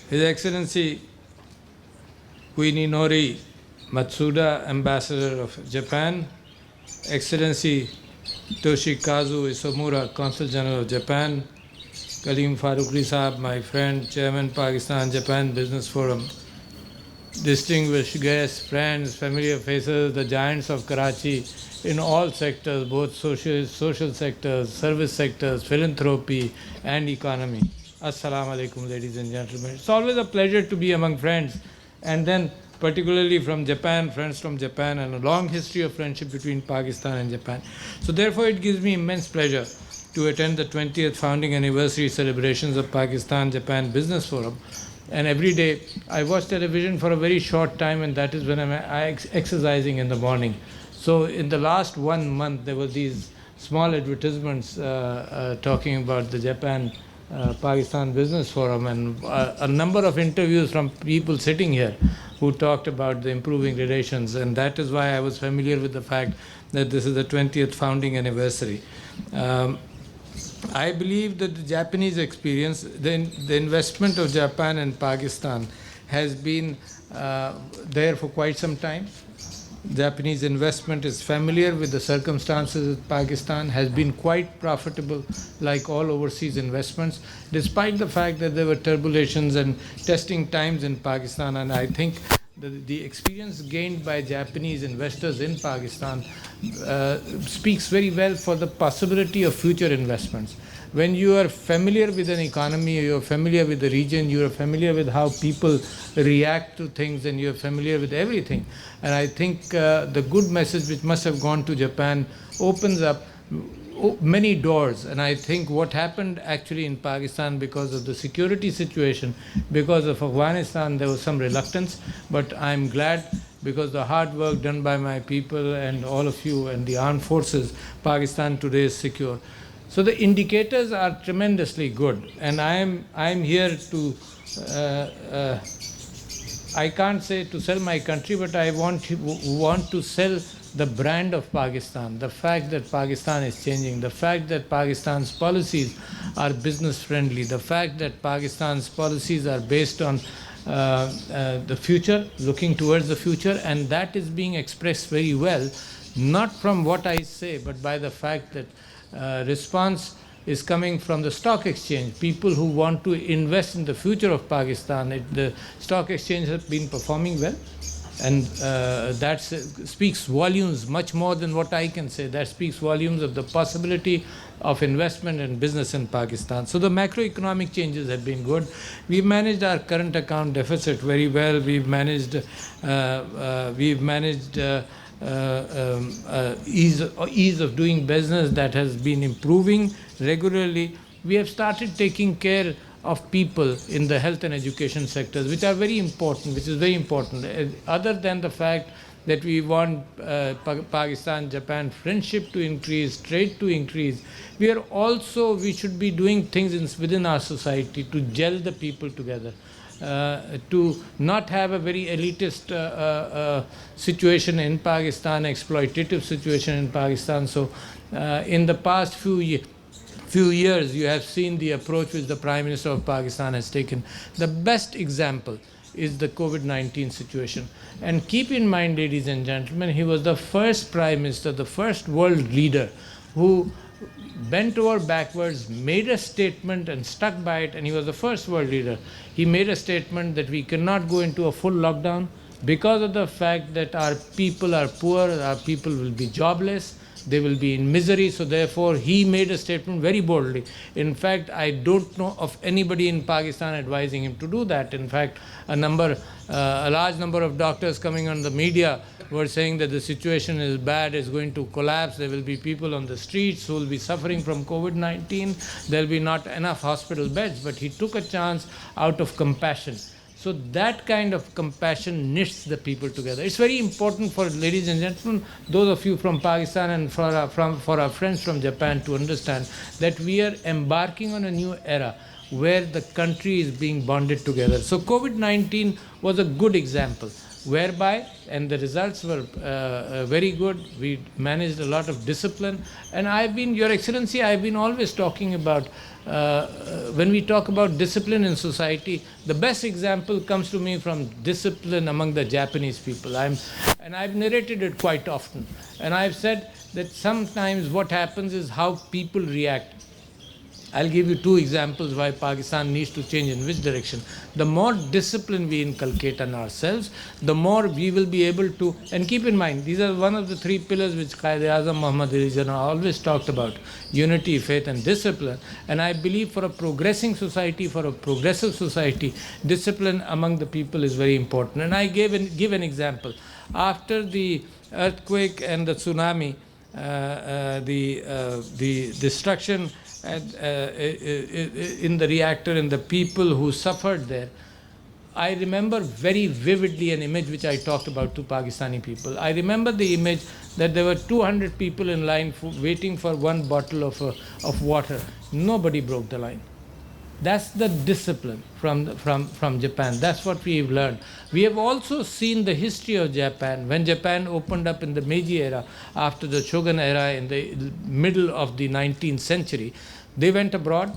His Excellency Kuninori Matsuda, Ambassador of Japan, Excellency Toshikazu Isomura, Consul General of Japan, Kalim Farooqi Saab, my friend, Chairman, Pakistan-Japan Business Forum, distinguished guests, friends, familiar faces, the giants of Karachi in all sectors, both social sectors, service sectors, philanthropy, and economy. Assalamu alaikum, ladies and gentlemen. It's always a pleasure to be among friends, and then particularly from Japan, friends from Japan, and a long history of friendship between Pakistan and Japan. So therefore, it gives me immense pleasure to attend the 20th founding anniversary celebrations of Pakistan-Japan Business Forum. And every day I watch television for a very short time, and that is when I'm exercising in the morning. So in the last 1 month, there were these small advertisements talking about the Japan Pakistan Business Forum, and a number of interviews from people sitting here who talked about the improving relations, and that is why I was familiar with the fact that this is the 20th founding anniversary. I believe that the Japanese experience, the investment of Japan and Pakistan has been there for quite some time. Japanese investment is familiar with the circumstances of Pakistan, has been quite profitable like all overseas investments, despite the fact that there were turbulations and testing times in Pakistan. And I think the experience gained by Japanese investors in Pakistan speaks very well for the possibility of future investments. When you are familiar with an economy, you are familiar with the region, you are familiar with how people react to things, and you are familiar with everything. And I think the good message which must have gone to Japan opens up many doors. And I think what happened actually in Pakistan, because of the security situation, because of Afghanistan, there was some reluctance. But I'm glad, because the hard work done by my people and all of you and the armed forces, Pakistan today is secure. So the indicators are tremendously good, and I'm here to I can't say to sell my country, but I want to sell the brand of Pakistan, the fact that Pakistan is changing, the fact that Pakistan's policies are business friendly, the fact that Pakistan's policies are based on the future, looking towards the future, and that is being expressed very well, not from what I say, but by the fact that response is coming from the stock exchange. People who want to invest in the future of Pakistan, the stock exchange has been performing well, and that speaks volumes, much more than what I can say. That speaks volumes of the possibility of investment and business in Pakistan. So the macroeconomic changes have been good. We've managed our current account deficit very well. We've managed ease of doing business that has been improving regularly. We have started taking care of people in the health and education sectors, which is very important. Other than the fact that we want Pakistan-Japan friendship to increase, trade to increase, we should be doing things within our society to gel the people together. To not have a very elitist situation in Pakistan, exploitative situation in Pakistan. So in the past few years, you have seen the approach which the Prime Minister of Pakistan has taken. The best example is the COVID-19 situation. And keep in mind, ladies and gentlemen, he was the first Prime Minister, the first world leader who bent over backwards, made a statement and stuck by it, and he was the first world leader. He made a statement that we cannot go into a full lockdown because of the fact that our people are poor, our people will be jobless, they will be in misery. So therefore, he made a statement very boldly. In fact, I don't know of anybody in Pakistan advising him to do that. In fact, a large number of doctors coming on the media were saying that the situation is bad, is going to collapse, there will be people on the streets who will be suffering from COVID-19, there will be not enough hospital beds. But he took a chance out of compassion. So that kind of compassion knits the people together. It's very important for, ladies and gentlemen, those of you from Pakistan and for our friends from Japan to understand that we are embarking on a new era where the country is being bonded together. So COVID-19 was a good example. whereby, and the results were very good. We managed a lot of discipline. And Your Excellency, I've been always talking about, when we talk about discipline in society, the best example comes to me from discipline among the Japanese people. And I've narrated it quite often. And I've said that sometimes what happens is how people react. I'll give you two examples why Pakistan needs to change in which direction. The more discipline we inculcate on ourselves, the more we will be able to, and keep in mind, these are one of the three pillars which Quaid-e-Azam Muhammad Ali Jinnah always talked about: unity, faith and discipline. And I believe for a progressing society, for a progressive society, discipline among the people is very important. And I give an example. After the earthquake and the tsunami, the destruction in the reactor and the people who suffered there, I remember very vividly an image which I talked about to Pakistani people. I remember the image that there were 200 people in line waiting for one bottle of water. Nobody broke the line. That's the discipline from Japan. That's what we've learned. We have also seen the history of Japan. When Japan opened up in the Meiji era, after the Shogun era in the middle of the 19th century, they went abroad,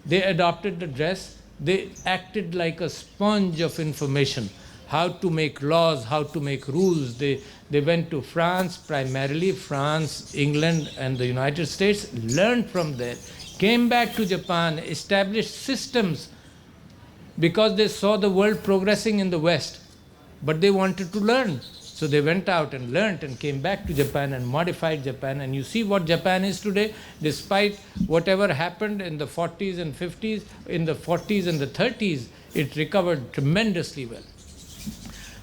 they adopted the dress, they acted like a sponge of information, how to make laws, how to make rules. They went to France, primarily France, England, and the United States, learned from there, came back to Japan, established systems because they saw the world progressing in the West, but they wanted to learn. So they went out and learned and came back to Japan and modified Japan. And you see what Japan is today, despite whatever happened in the 40s and 50s, in the 40s and the 30s, it recovered tremendously well.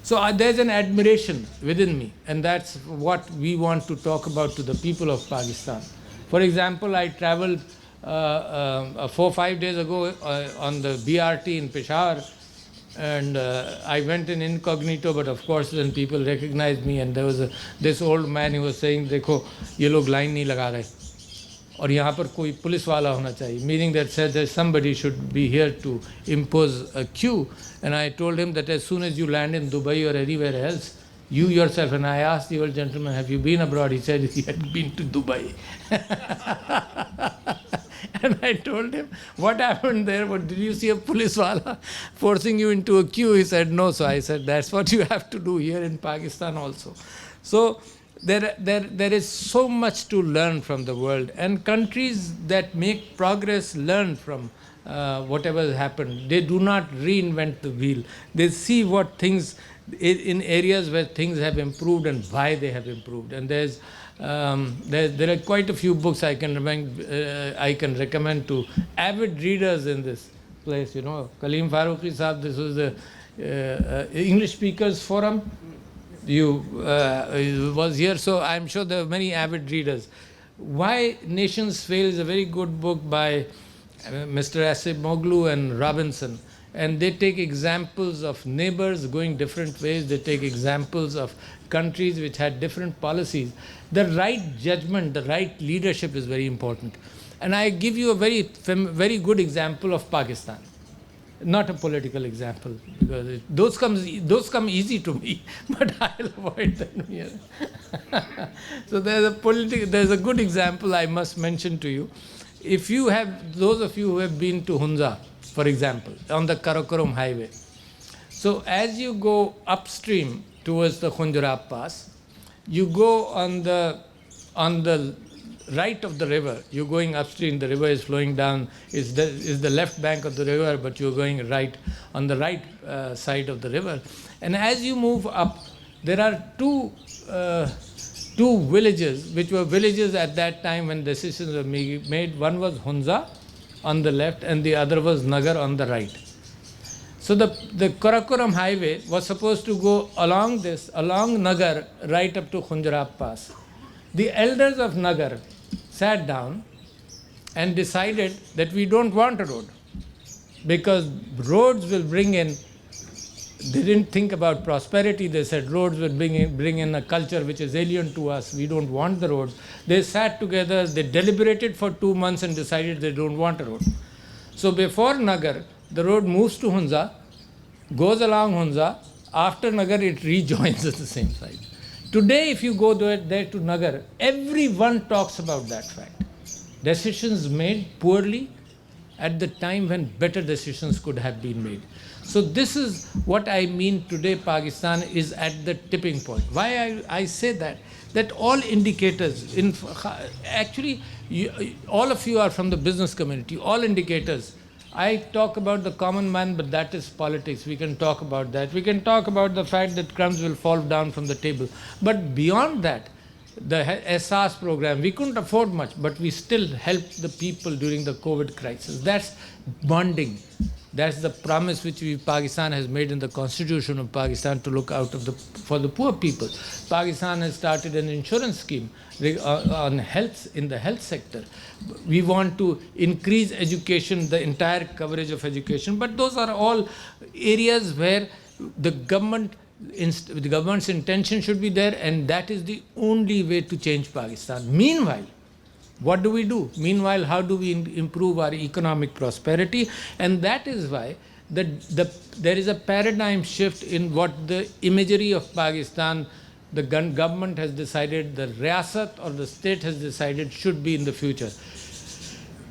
So there's an admiration within me, and that's what we want to talk about to the people of Pakistan. For example, I traveled 4 or 5 days ago on the BRT in Peshawar, and I went in incognito, but of course when people recognized me, and there was this old man who was saying, देखो ये लोग line नहीं लगा रहे और यहाँ पर कोई पुलिस वाला होना चाहिए, meaning that said that somebody should be here to impose a queue. And I told him that as soon as you land in Dubai or anywhere else, you yourself, and I asked the old gentleman, have you been abroad? He said he had been to Dubai. And I told him, what happened there? What, did you see a police wala forcing you into a queue? He said, no. So I said, that's what you have to do here in Pakistan also. So there is so much to learn from the world. And countries that make progress learn from whatever has happened. They do not reinvent the wheel. They see what things, in areas where things have improved and why they have improved. And there are quite a few books I can recommend to avid readers in this place. You know, Kaleem Farooqi Saab, this was the English Speakers Forum. You was here, so I'm sure there are many avid readers. Why Nations Fail is a very good book by Mr. Acemoglu and Robinson. And they take examples of neighbors going different ways. They take examples of countries which had different policies. The right judgment, the right leadership is very important. And I give you a very good example of Pakistan. Not a political example, because those come easy to me, but I'll avoid them here. So there's a good example I must mention to you. If you have, those of you who have been to Hunza, for example, on the Karakoram highway. So as you go upstream towards the Khunjurab Pass, you go on the right of the river. You're going upstream, the river is flowing down, is the left bank of the river, but you're going right, on the right side of the river. And as you move up, there are two villages, which were villages at that time when decisions were made. One was Hunza on the left, and the other was Nagar on the right. So the Karakoram highway was supposed to go along Nagar, right up to Khunjurab Pass. The elders of Nagar sat down and decided that we don't want a road, because roads will bring in, they didn't think about prosperity. They said roads will bring in a culture which is alien to us. We don't want the roads. They sat together, they deliberated for 2 months and decided they don't want a road. So before Nagar, the road moves to Hunza, goes along Hunza, After Nagar, it rejoins at the same site. Today, if you go there to Nagar, everyone talks about that fact. Decisions made poorly at the time when better decisions could have been made. So this is what I mean today. Pakistan is at the tipping point. Why I say that all indicators, actually all of you are from the business community, all indicators. I talk about the common man, but that is politics. We can talk about that. We can talk about the fact that crumbs will fall down from the table. But beyond that, the SARS program, we couldn't afford much, but we still helped the people during the COVID crisis. That's bonding. That's the promise which Pakistan has made in the Constitution of Pakistan to look out for the poor people. Pakistan has started an insurance scheme on health, in the health sector. We want to increase education, the entire coverage of education, but those are all areas where the government's intention should be there, and that is the only way to change Pakistan. Meanwhile, what do we do? Meanwhile, how do we improve our economic prosperity? And that is why there is a paradigm shift in what the imagery of Pakistan, the government has decided, the Riyasat or the state has decided should be in the future.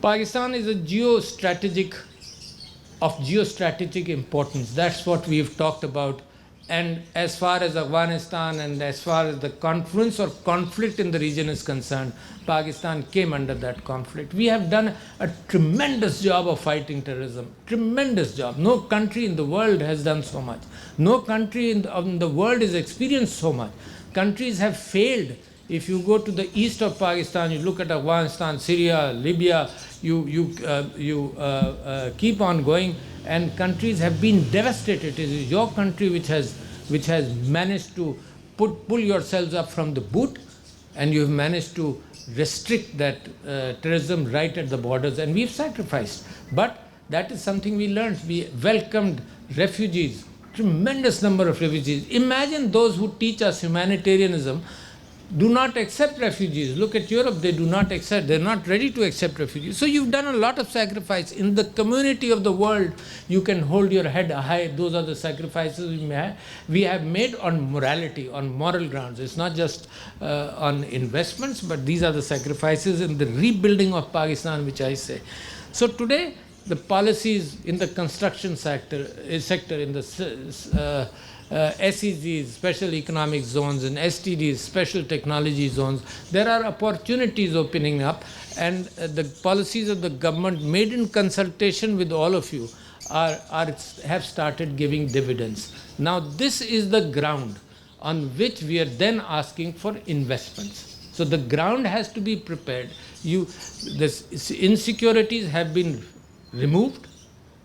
Pakistan is of geostrategic importance. That's what we've talked about. And as far as Afghanistan and as far as the confluence or conflict in the region is concerned, Pakistan came under that conflict. We have done a tremendous job of fighting terrorism, tremendous job. No country in the world has done so much. No country in the world has experienced so much. Countries have failed. If you go to the east of Pakistan, you look at Afghanistan, Syria, Libya, you keep on going, and countries have been devastated. It is your country which has managed to pull yourselves up from the boot, and you've managed to restrict that terrorism right at the borders, and we've sacrificed. But that is something we learned. We welcomed refugees, tremendous number of refugees. Imagine those who teach us humanitarianism do not accept refugees. Look at Europe, they do not accept, they're not ready to accept refugees. So you've done a lot of sacrifice. In the community of the world, you can hold your head high. Those are the sacrifices we have made on morality, on moral grounds. It's not just on investments, but these are the sacrifices in the rebuilding of Pakistan, which I say. So today, the policies in the construction sector in the SEZs, special economic zones, and STDs, special technology zones, there are opportunities opening up, and the policies of the government made in consultation with all of you have started giving dividends. Now this is the ground on which we are then asking for investments. So the ground has to be prepared. The insecurities have been removed.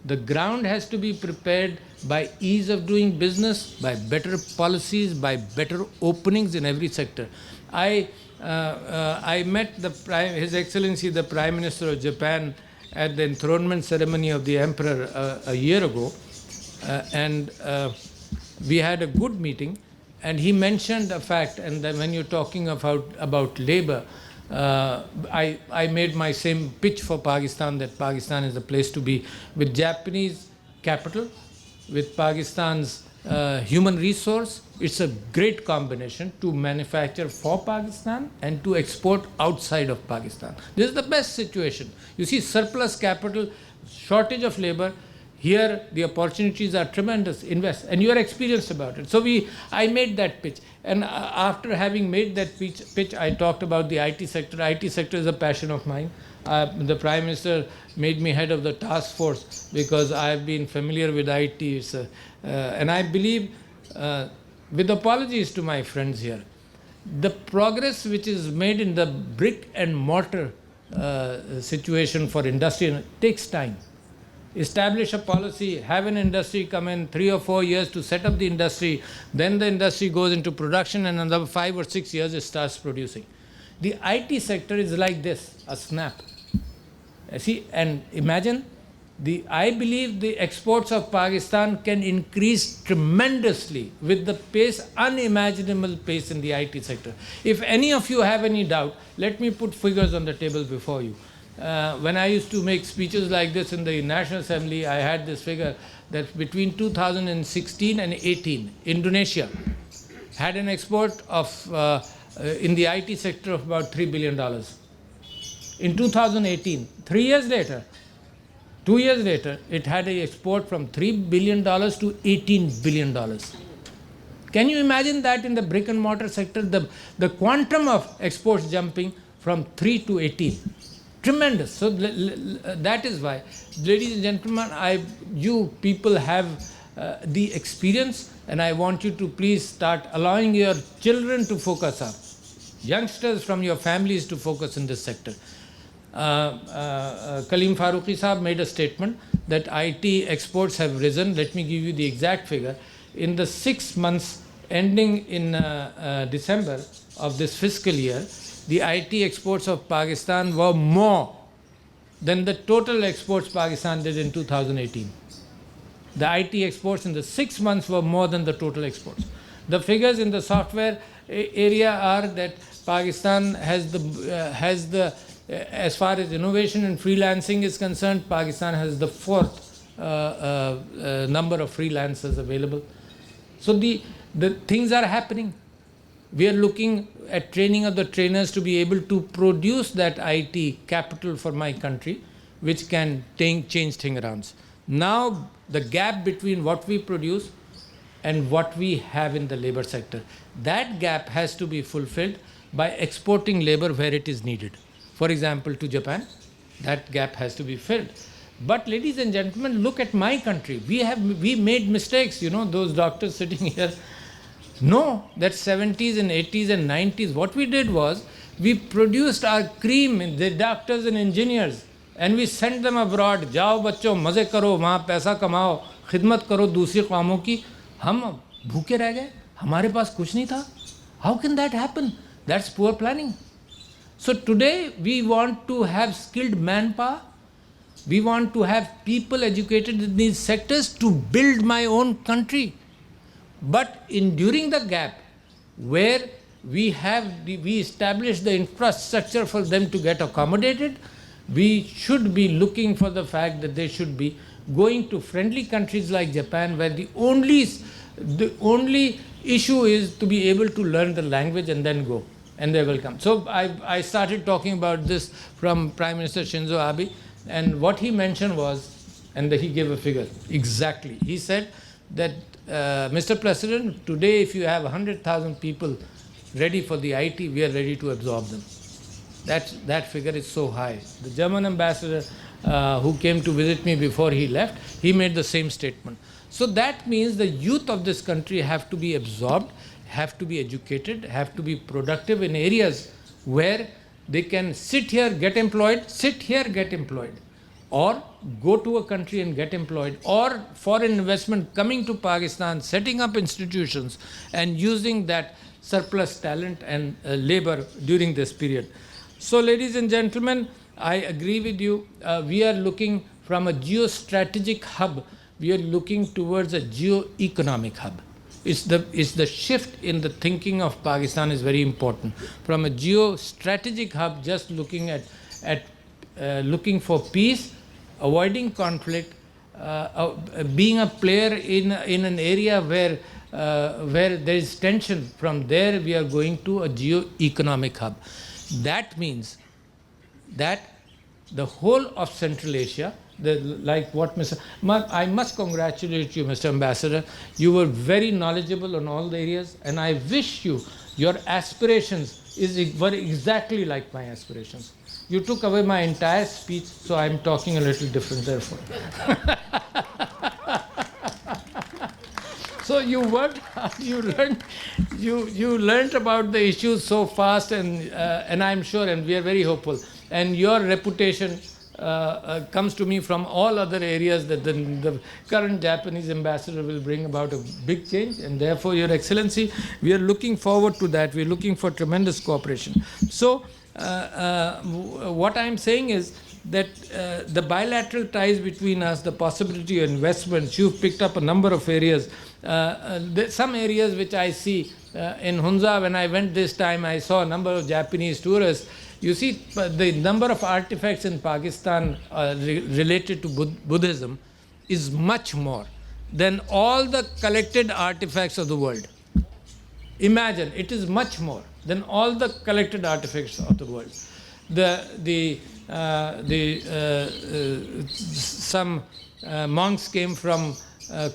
The ground has to be prepared by ease of doing business, by better policies, by better openings in every sector. I met His Excellency the Prime Minister of Japan at the enthronement ceremony of the Emperor a year ago, and we had a good meeting, and he mentioned a fact, and then when you're talking about labor, I made my same pitch for Pakistan, that Pakistan is the place to be, with Japanese capital, with Pakistan's human resource. It's a great combination to manufacture for Pakistan and to export outside of Pakistan. This is the best situation. You see, surplus capital, shortage of labor. Here, the opportunities are tremendous. Invest, and you are experienced about it. So I made that pitch, and after having made that pitch, I talked about the IT sector. IT sector is a passion of mine. The Prime Minister made me head of the task force because I have been familiar with IT. And I believe, with apologies to my friends here, the progress which is made in the brick and mortar situation for industry takes time. Establish a policy, have an industry come in 3 or 4 years to set up the industry, then the industry goes into production, and another 5 or 6 years it starts producing. The IT sector is like this, a snap. See, and imagine, I believe the exports of Pakistan can increase tremendously with the pace, unimaginable pace in the IT sector. If any of you have any doubt, let me put figures on the table before you. when I used to make speeches like this in the National Assembly, I had this figure that between 2016 and 18, Indonesia had an export of, in the IT sector of about $3 billion. In 2018, 3 years later, 2 years later, it had an export from $3 billion to $18 billion. Can you imagine that in the brick and mortar sector, the quantum of exports jumping from 3 to 18? Tremendous. So that is why, ladies and gentlemen, you people have the experience, and I want you to please start allowing your children to focus up, youngsters from your families to focus in this sector. Kaleem Farooqi Saab made a statement that IT exports have risen. Let me give you the exact figure. In the 6 months ending in December of this fiscal year, the IT exports of Pakistan were more than the total exports Pakistan did in 2018. The IT exports in the 6 months were more than the total exports. The figures in the software area are that Pakistan has the as far as innovation and freelancing is concerned, Pakistan has the 4th number of freelancers available. So the things are happening. We are looking at training of the trainers to be able to produce that IT capital for my country, which can change things around. Now, the gap between what we produce and what we have in the labor sector, that gap has to be fulfilled by exporting labor where it is needed. For example, to Japan, that gap has to be filled. But ladies and gentlemen, look at my country. We made mistakes, you know, those doctors sitting here. No, that 70s and 80s and 90s, what we did was, we produced our cream, the doctors and engineers, and we sent them abroad. Jao bachcho, maze karo, wahan paisa kamao, khidmat karo दूसरी कामों की. हम भूखे रह गए, हमारे पास कुछ नहीं था. How can that happen? That's poor planning. So today we want to have skilled manpower. We want to have people educated in these sectors to build my own country. But during the gap where we establish the infrastructure for them to get accommodated, we should be looking for the fact that they should be going to friendly countries like Japan, where the only issue is to be able to learn the language and then go, and they will come. So I started talking about this from Prime Minister Shinzo Abe, and what he mentioned was, and he gave a figure, exactly. He said that, Mr. President, today if you have 100,000 people ready for the IT, we are ready to absorb them. That figure is so high. The German ambassador who came to visit me before he left, he made the same statement. So that means the youth of this country have to be absorbed, have to be educated, have to be productive in areas where they can sit here, get employed, or go to a country and get employed, or foreign investment coming to Pakistan, setting up institutions and using that surplus talent and labor during this period. So ladies and gentlemen, I agree with you. We are looking from a geostrategic hub, we are looking towards a geo-economic hub. It's the shift in the thinking of Pakistan is very important. From a geostrategic hub, just looking at looking for peace, avoiding conflict, being a player in an area where there is tension. From there, we are going to a geo-economic hub. That means that the whole of Central Asia, like what I must congratulate you, Mr. Ambassador. You were very knowledgeable on all the areas, and I wish you, your aspirations were exactly like my aspirations. You took away my entire speech, so I'm talking a little different therefore. So you worked hard, you learned about the issues so fast, and I'm sure, and we are very hopeful. And your reputation comes to me from all other areas that the current Japanese ambassador will bring about a big change, and therefore, Your Excellency, we are looking forward to that. We're looking for tremendous cooperation. So what I'm saying is that the bilateral ties between us, the possibility of investments, you've picked up a number of areas. Some areas which I see in Hunza, when I went this time, I saw a number of Japanese tourists, You see, the number of artifacts in Pakistan related to Buddhism is much more than all the collected artifacts of the world. Imagine, it is much more than all the collected artifacts of the world. Some monks came from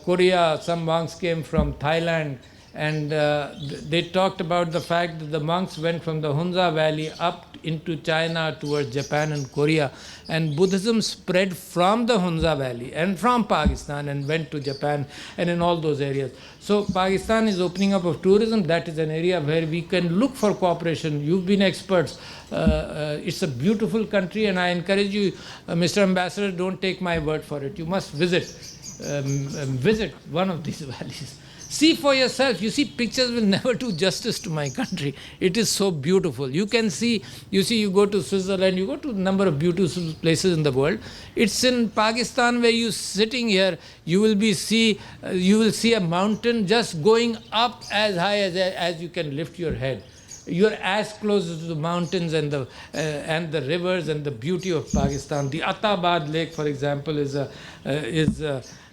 Korea, some monks came from Thailand, and they talked about the fact that the monks went from the Hunza Valley up into China towards Japan and Korea, and Buddhism spread from the Hunza Valley and from Pakistan and went to Japan and in all those areas. So Pakistan is opening up of tourism. That is an area where we can look for cooperation. You've been experts. It's a beautiful country, and I encourage you, Mr. Ambassador, don't take my word for it. You must visit one of these valleys. See for yourself. You see, pictures will never do justice to my country. It is so beautiful. You can see, you go to Switzerland, you go to a number of beautiful places in the world. It's in Pakistan where you sitting here, you will see a mountain just going up as high as you can lift your head. You're as close to the mountains and the rivers and the beauty of Pakistan. The Atabad Lake, for example, is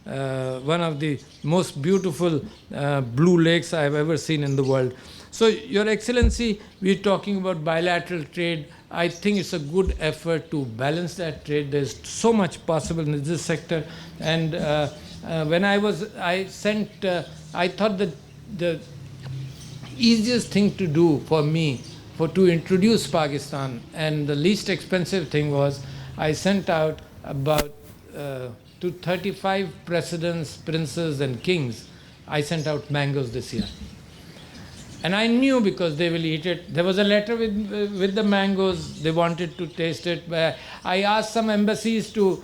one of the most beautiful blue lakes I have ever seen in the world. So, Your Excellency, we're talking about bilateral trade. I think it's a good effort to balance that trade. There's so much possible in this sector. And when I thought that the easiest thing to do for me to introduce Pakistan, and the least expensive thing was, I sent out about to 35 presidents, princes and kings, I sent out mangoes this year. And I knew because they will eat it. There was a letter with the mangoes. They wanted to taste it. I asked some embassies to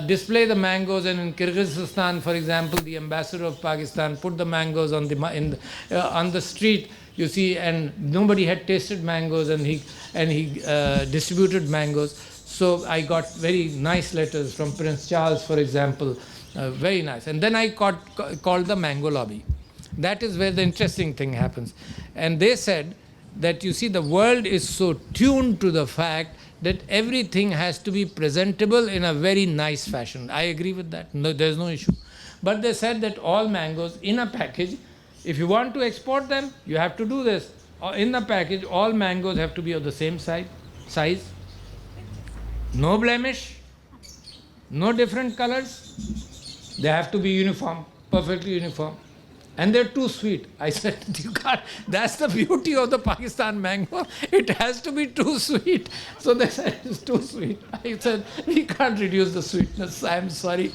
display the mangoes, and in Kyrgyzstan, for example, the ambassador of Pakistan put the mangoes on the street, you see, and nobody had tasted mangoes, and he distributed mangoes. So I got very nice letters from Prince Charles, for example, very nice. And then I called the Mango Lobby. That is where the interesting thing happens. And they said that, you see, the world is so tuned to the fact that everything has to be presentable in a very nice fashion. I agree with that. No, there's no issue. But they said that all mangoes in a package, if you want to export them, you have to do this. In the package, all mangoes have to be of the same size. No blemish, no different colors. They have to be uniform, perfectly uniform. And they're too sweet. I said, you can't, that's the beauty of the Pakistan mango. It has to be too sweet. So they said, it's too sweet. I said, we can't reduce the sweetness. I'm sorry.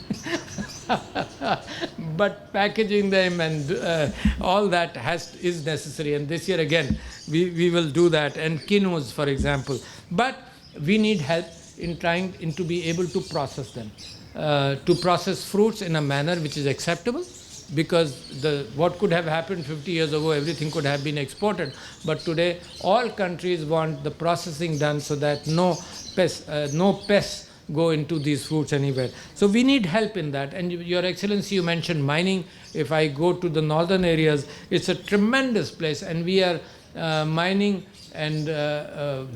But packaging them and all that is necessary. And this year again, we will do that. And quinoas, for example. But we need help in trying to be able to process them. To process fruits in a manner which is acceptable. Because what could have happened 50 years ago, everything could have been exported. But today, all countries want the processing done so that no pests go into these fruits anywhere. So we need help in that. And Your Excellency, you mentioned mining. If I go to the northern areas, it's a tremendous place. And we are mining and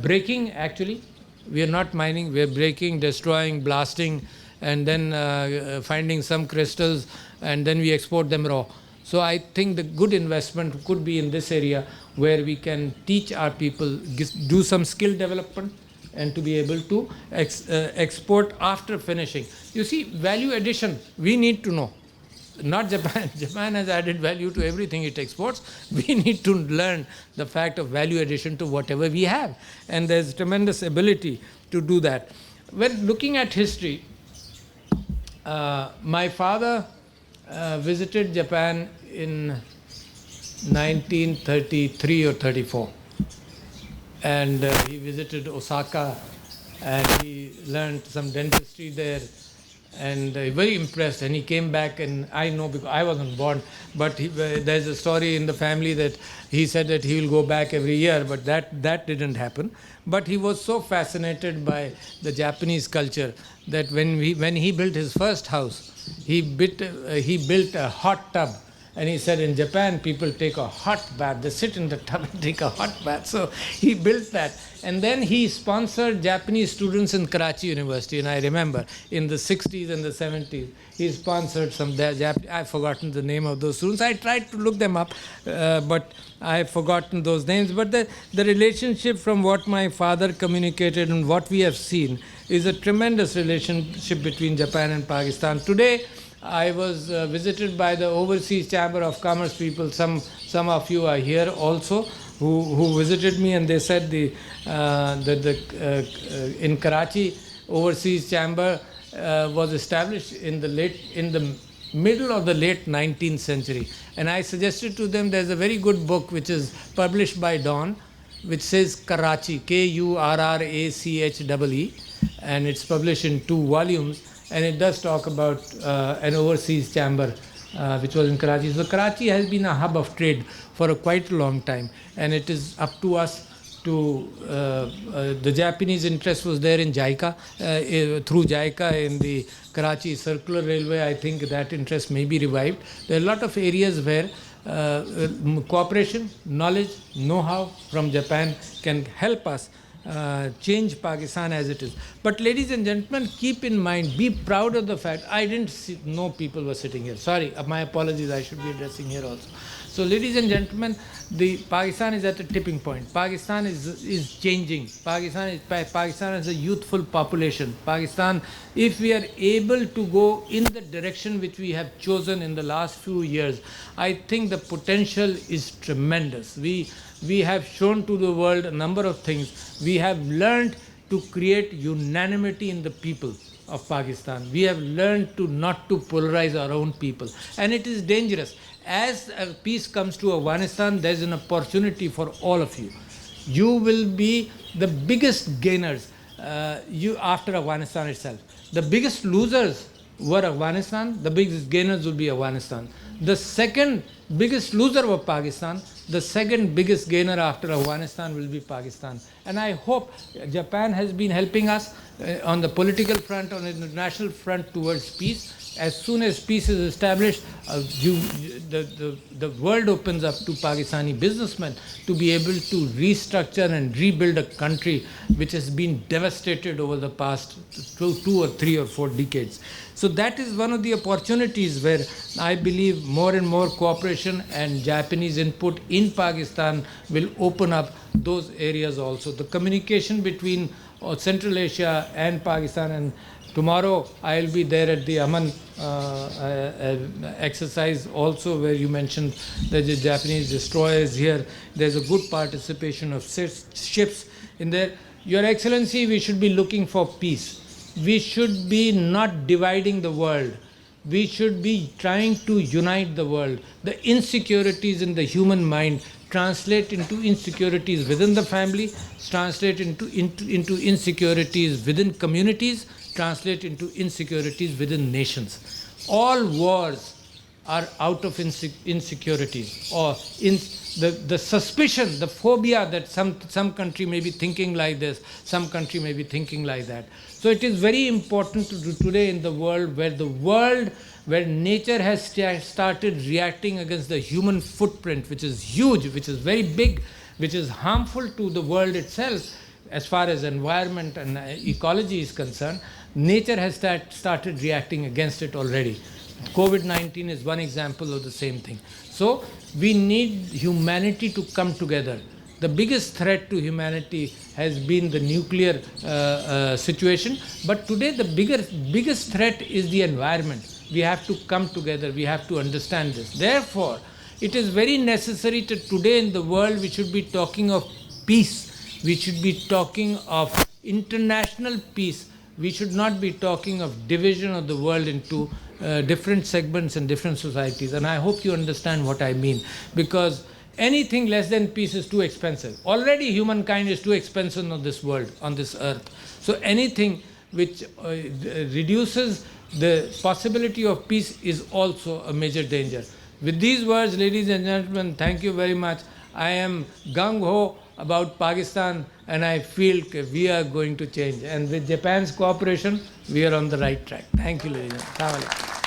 breaking, actually. We are not mining, we are breaking, destroying, blasting, and then finding some crystals, and then we export them raw. So I think the good investment could be in this area where we can teach our people, do some skill development, and to be able to export after finishing. You see, value addition, we need to know. Not Japan. Japan has added value to everything it exports. We need to learn the fact of value addition to whatever we have. And there's tremendous ability to do that. When looking at history, my father visited Japan in 1933 or 34. And he visited Osaka, and he learned some dentistry there, and very impressed. And he came back, and I know because I wasn't born, but there's a story in the family that he said that he will go back every year, but that didn't happen. But he was so fascinated by the Japanese culture that when he built his first house, he built a hot tub, And he said in Japan, people take a hot bath. They sit in the tub and take a hot bath. So he built that. And then he sponsored Japanese students in Karachi University. And I remember in the 60s and the 70s, he sponsored some I've forgotten the name of those students. I tried to look them up, but I've forgotten those names. But the relationship from what my father communicated and what we have seen is a tremendous relationship between Japan and Pakistan. Today, I was visited by the Overseas Chamber of Commerce people. Some of you are here also who visited me, and they said in Karachi, Overseas Chamber was established in the middle of the late 19th century. And I suggested to them there's a very good book which is published by Dawn, which says Karachi, Kurrachee, and it's published in 2 volumes. And it does talk about an overseas chamber which was in Karachi. So Karachi has been a hub of trade for quite a long time, and it is up to us to, the Japanese interest was there in JICA, through JICA in the Karachi Circular Railway. I think that interest may be revived. There are a lot of areas where cooperation, knowledge, know-how from Japan can help us change Pakistan as it is. But ladies and gentlemen, keep in mind, be proud of the fact, I didn't know people were sitting here. Sorry, my apologies, I should be addressing here also. So ladies and gentlemen, Pakistan is at a tipping point. Pakistan is changing. Pakistan has a youthful population. Pakistan, if we are able to go in the direction which we have chosen in the last few years, I think the potential is tremendous. We have shown to the world a number of things. We have learned to create unanimity in the people of Pakistan. We have learned not to polarize our own people. And it is dangerous. As peace comes to Afghanistan, there is an opportunity for all of you. You will be the biggest gainers after Afghanistan itself. The biggest losers were Afghanistan. The biggest gainers will be Afghanistan. The second biggest loser was Pakistan. The second biggest gainer after Afghanistan will be Pakistan. And I hope Japan has been helping us on the political front, on the international front towards peace. As soon as peace is established, the world opens up to Pakistani businessmen to be able to restructure and rebuild a country which has been devastated over the past 2 or 3 or 4 decades. So that is one of the opportunities where I believe more and more cooperation and Japanese input in Pakistan will open up those areas also. The communication between Central Asia and Pakistan, and tomorrow I'll be there at the Aman exercise also, where you mentioned that the Japanese destroyers here. There's a good participation of ships in there. Your Excellency, we should be looking for peace. We should be not dividing the world. We should be trying to unite the world. The insecurities in the human mind translate into insecurities within the family, translate into insecurities within communities, translate into insecurities within nations. All wars are out of insecurities, or the suspicion, the phobia that some country may be thinking like this, some country may be thinking like that. So it is very important to do today in the world where nature has started reacting against the human footprint, which is huge, which is very big, which is harmful to the world itself as far as environment and ecology is concerned. Nature has started reacting against it already. COVID-19 is one example of the same thing. So we need humanity to come together. The biggest threat to humanity has been the nuclear situation, but today the biggest threat is the environment. We have to come together. We have to understand this. Therefore, it is very necessary that today in the world we should be talking of peace. We should be talking of international peace. We should not be talking of division of the world into different segments and different societies. And I hope you understand what I mean, because anything less than peace is too expensive. Already humankind is too expensive on this world, on this earth. So anything which reduces the possibility of peace is also a major danger. With these words, ladies and gentlemen, thank you very much. I am gung-ho about Pakistan, and I feel we are going to change. And with Japan's cooperation, we are on the right track. Thank you, ladies and gentlemen.